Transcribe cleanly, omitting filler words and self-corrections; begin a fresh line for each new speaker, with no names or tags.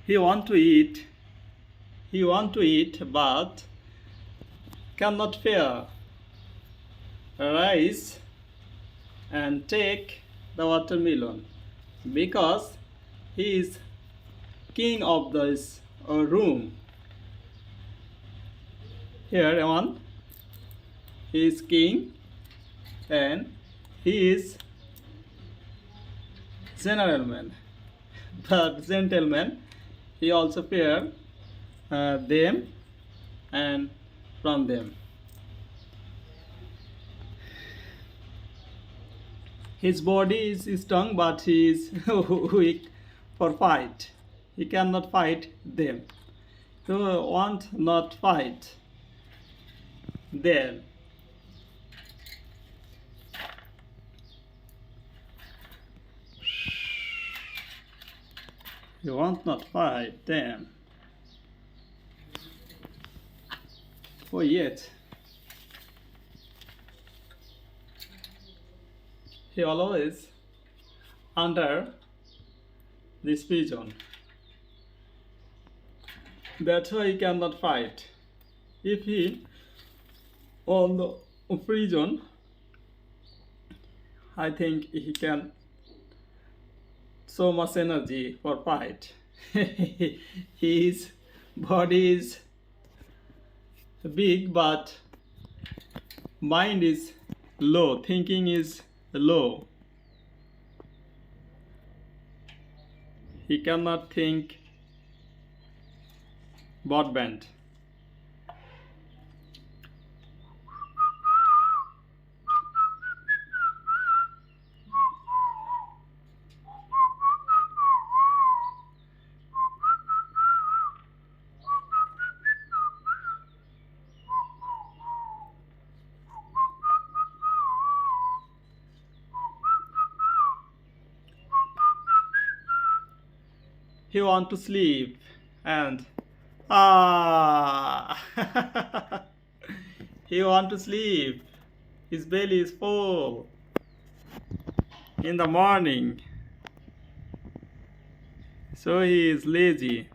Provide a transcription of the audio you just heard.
He want to eat. He want to eat, but cannot bear rice and take the watermelon because he is king of this room. Here on, he is king and he is gentleman. But gentleman, he also fear them and from them. His body is strong, but he is weak for fight. He cannot fight them. He want not fight them. He want not fight them. Oh yet. He always under this pigeon. That's why he cannot fight. If he on the prison, I think he can so much energy for fight. His body is big, but mind is low. Thinking is low. He cannot think broadband. He want to sleep and he want to sleep. His belly is full in the morning, so he is lazy.